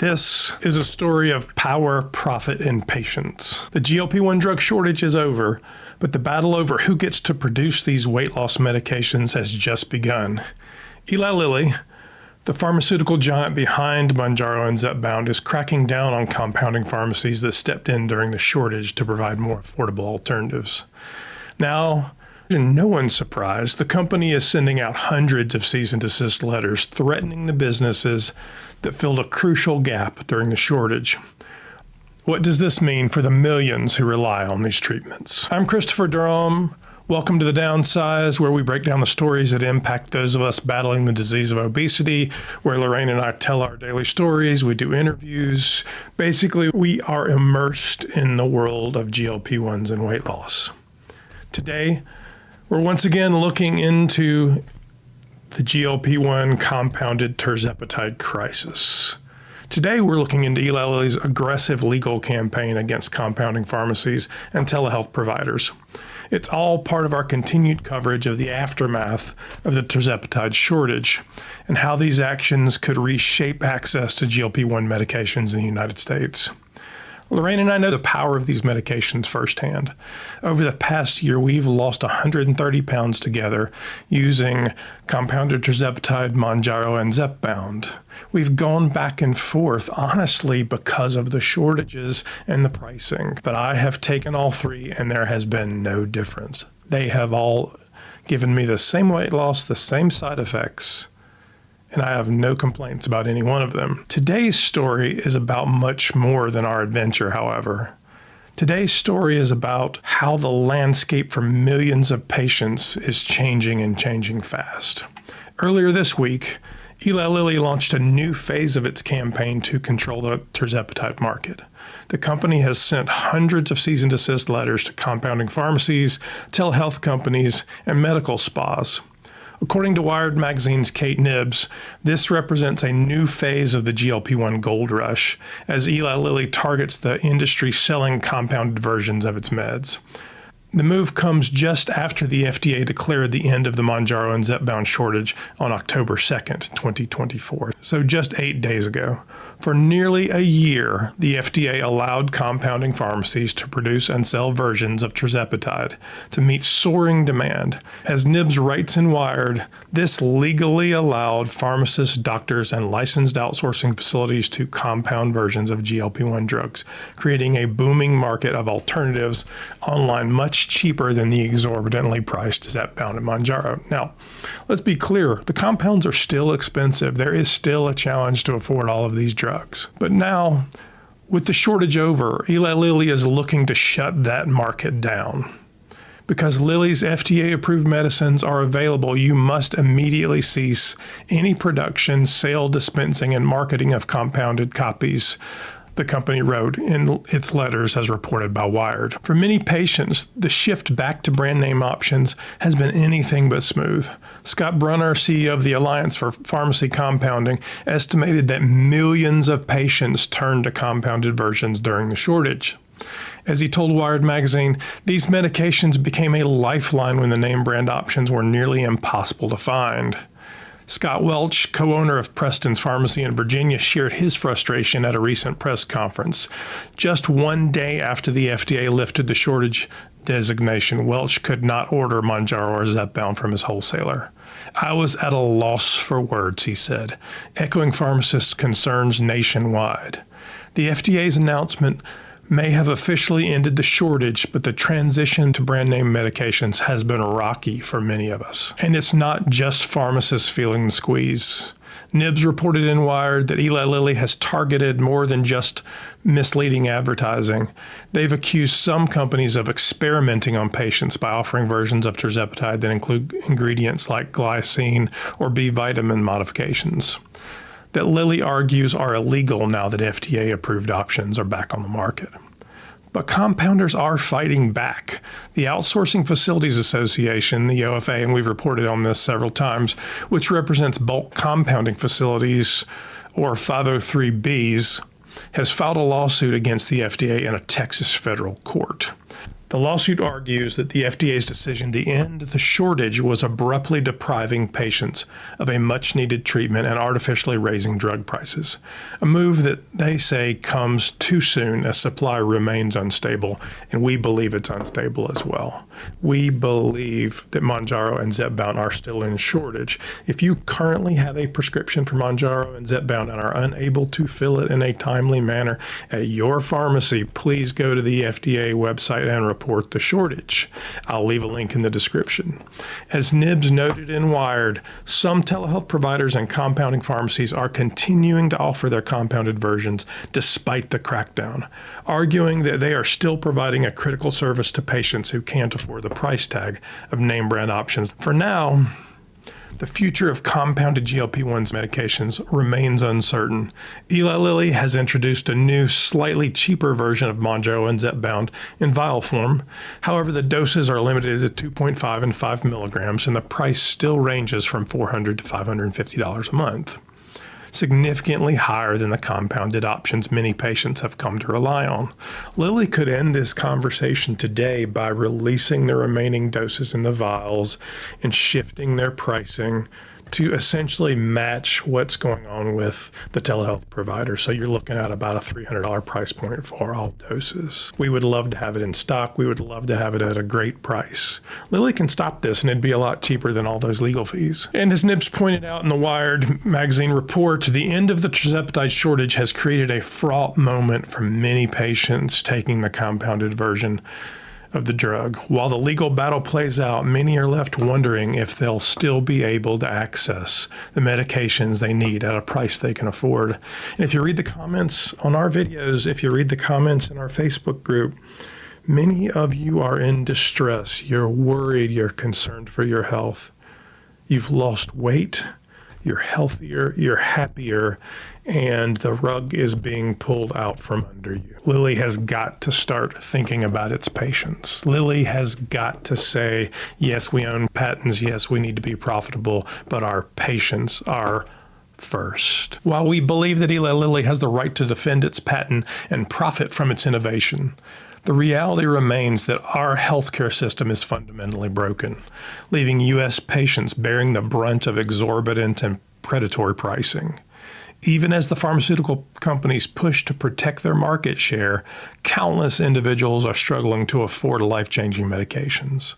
This is a story of power, profit, and patience. The GLP-1 drug shortage is over, but the battle over who gets to produce these weight loss medications has just begun. Eli Lilly, the pharmaceutical giant behind Mounjaro and Zepbound, is cracking down on compounding pharmacies that stepped in during the shortage to provide more affordable alternatives. Now, to no one's surprise, the company is sending out hundreds of cease-and-desist letters threatening the businesses that filled a crucial gap during the shortage. What does this mean for the millions who rely on these treatments? I'm Christopher Durham. Welcome to the Downsized, where we break down the stories that impact those of us battling the disease of obesity, where Lorraine and I tell our daily stories, we do interviews. Basically, we are immersed in the world of GLP-1s and weight loss. Today, we're once again looking into the GLP-1 compounded tirzepatide crisis. Today, we're looking into Eli Lilly's aggressive legal campaign against compounding pharmacies and telehealth providers. It's all part of our continued coverage of the aftermath of the tirzepatide shortage and how these actions could reshape access to GLP-1 medications in the United States. Lorraine and I know the power of these medications firsthand. Over the past year, we've lost 130 pounds together using compounded tirzepatide, Mounjaro, and Zepbound. We've gone back and forth, honestly, because of the shortages and the pricing. But I have taken all three, and there has been no difference. They have all given me the same weight loss, the same side effects, and I have no complaints about any one of them. Today's story is about much more than our adventure, however. Today's story is about how the landscape for millions of patients is changing and changing fast. Earlier this week, Eli Lilly launched a new phase of its campaign to control the tirzepatide market. The company has sent hundreds of cease-and-desist letters to compounding pharmacies, telehealth companies, and medical spas. According to Wired Magazine's Kate Nibbs, this represents a new phase of the GLP-1 gold rush as Eli Lilly targets the industry selling compounded versions of its meds. The move comes just after the FDA declared the end of the Mounjaro and Zepbound shortage on October 2nd, 2024, so just 8 days ago. For nearly a year, the FDA allowed compounding pharmacies to produce and sell versions of tirzepatide to meet soaring demand. As Nibbs writes in Wired, this legally allowed pharmacists, doctors, and licensed outsourcing facilities to compound versions of GLP-1 drugs, creating a booming market of alternatives online much cheaper than the exorbitantly priced Zepbound and Mounjaro. Now, let's be clear, the compounds are still expensive. There is still a challenge to afford all of these drugs. But now, with the shortage over, Eli Lilly is looking to shut that market down. Because Lilly's FDA-approved medicines are available, you must immediately cease any production, sale, dispensing, and marketing of compounded copies, the company wrote in its letters as reported by Wired. For many patients, the shift back to brand name options has been anything but smooth. Scott Brunner, CEO of the Alliance for Pharmacy Compounding, estimated that millions of patients turned to compounded versions during the shortage. As he told Wired Magazine, these medications became a lifeline when the name brand options were nearly impossible to find. Scott Welch, co-owner of Preston's Pharmacy in Virginia, shared his frustration at a recent press conference. Just one day after the FDA lifted the shortage designation, Welch could not order Mounjaro or Zepbound from his wholesaler. I was at a loss for words, he said, echoing pharmacists' concerns nationwide. The FDA's announcement may have officially ended the shortage, but the transition to brand name medications has been rocky for many of us. And it's not just pharmacists feeling the squeeze. Nibbs reported in Wired that Eli Lilly has targeted more than just misleading advertising. They've accused some companies of experimenting on patients by offering versions of tirzepatide that include ingredients like glycine or B vitamin modifications that Lilly argues are illegal now that FDA-approved options are back on the market. But compounders are fighting back. The Outsourcing Facilities Association, the OFA, and we've reported on this several times, which represents bulk compounding facilities, or 503Bs, has filed a lawsuit against the FDA in a Texas federal court. The The lawsuit argues that the FDA's decision to end the shortage was abruptly depriving patients of a much-needed treatment and artificially raising drug prices, a move that they say comes too soon as supply remains unstable, and we believe it's unstable as well. We believe that Mounjaro and Zepbound are still in shortage. If you currently have a prescription for Mounjaro and Zepbound and are unable to fill it in a timely manner at your pharmacy, please go to the FDA website and report the shortage. I'll leave a link in the description. As Nibs noted in Wired, some telehealth providers and compounding pharmacies are continuing to offer their compounded versions despite the crackdown, arguing that they are still providing a critical service to patients who can't afford the price tag of name brand options. For now, the future of compounded GLP-1 medications remains uncertain. Eli Lilly has introduced a new, slightly cheaper version of Mounjaro and Zepbound in vial form. However, the doses are limited to 2.5 and 5 milligrams, and the price still ranges from $400 to $550 a month, significantly higher than the compounded options many patients have come to rely on. Lilly could end this conversation today by releasing the remaining doses in the vials and shifting their pricing to essentially match what's going on with the telehealth provider. So you're looking at about a $300 price point for all doses. We would love to have it in stock. We would love to have it at a great price. Lilly can stop this and it'd be a lot cheaper than all those legal fees. And as Nibs pointed out in the Wired magazine report, the end of the tirzepatide shortage has created a fraught moment for many patients taking the compounded version of the drug. While the legal battle plays out, many are left wondering if they'll still be able to access the medications they need at a price they can afford. And if you read the comments on our videos, if you read the comments in our Facebook group, many of you are in distress. You're worried, you're concerned for your health. You've lost weight, you're healthier, you're happier, and the rug is being pulled out from under you. Lilly has got to start thinking about its patients. Lilly has got to say, yes, we own patents, yes, we need to be profitable, but our patients are first. While we believe that Eli Lilly has the right to defend its patent and profit from its innovation, the reality remains that our healthcare system is fundamentally broken, leaving U.S. patients bearing the brunt of exorbitant and predatory pricing. Even as the pharmaceutical companies push to protect their market share, countless individuals are struggling to afford life-changing medications.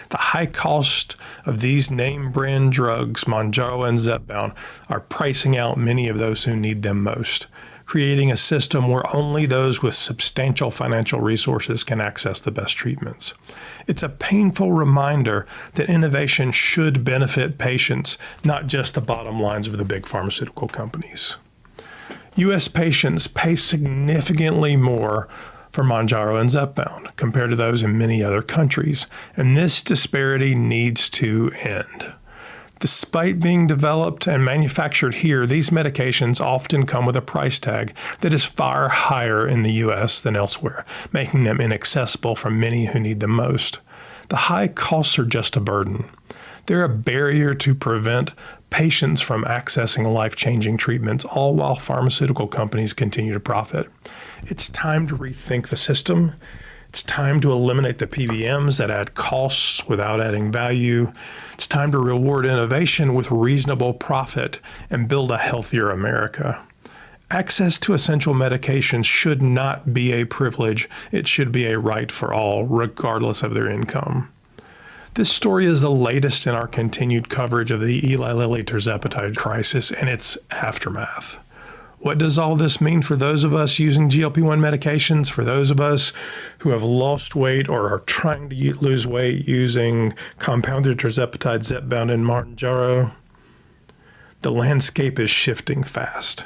The high cost of these name brand drugs, Mounjaro and Zepbound, are pricing out many of those who need them most, creating a system where only those with substantial financial resources can access the best treatments. It's a painful reminder that innovation should benefit patients, not just the bottom lines of the big pharmaceutical companies. U.S. patients pay significantly more for Mounjaro and Zepbound compared to those in many other countries, and this disparity needs to end. Despite being developed and manufactured here, these medications often come with a price tag that is far higher in the U.S. than elsewhere, making them inaccessible for many who need them most. The high costs are just a burden. They're a barrier to prevent patients from accessing life-changing treatments, all while pharmaceutical companies continue to profit. It's time to rethink the system. It's time to eliminate the PBMs that add costs without adding value. It's time to reward innovation with reasonable profit and build a healthier America. Access to essential medications should not be a privilege. It should be a right for all, regardless of their income. This story is the latest in our continued coverage of the Eli Lilly tirzepatide crisis and its aftermath. What does all this mean for those of us using GLP-1 medications, for those of us who have lost weight or are trying to lose weight using compounded tirzepatide, Zepbound, and Mounjaro? The landscape is shifting fast,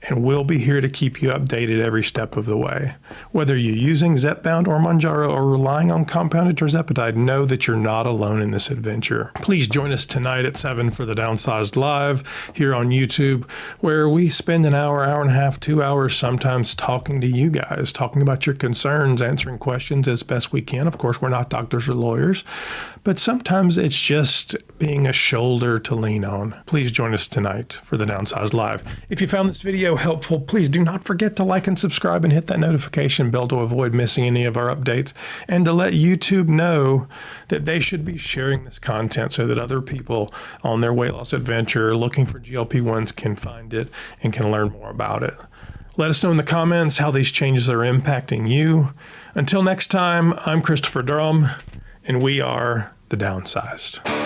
and we'll be here to keep you updated every step of the way. Whether you're using Zepbound or Mounjaro or relying on compounded tirzepatide, know that you're not alone in this adventure. Please join us tonight at 7 for the Downsized Live here on YouTube, where we spend an hour, hour and a half, 2 hours sometimes talking to you guys, talking about your concerns, answering questions as best we can. Of course, we're not doctors or lawyers, but sometimes it's just being a shoulder to lean on. Please join us tonight for the Downsized Live. If you found this video helpful, please do not forget to like and subscribe and hit that notification bell to avoid missing any of our updates, and to let YouTube know that they should be sharing this content so that other people on their weight loss adventure looking for GLP-1s can find it and can learn more about it. Let us know in the comments how these changes are impacting you. Until next time, I'm Christopher Durham, and we are the Downsized.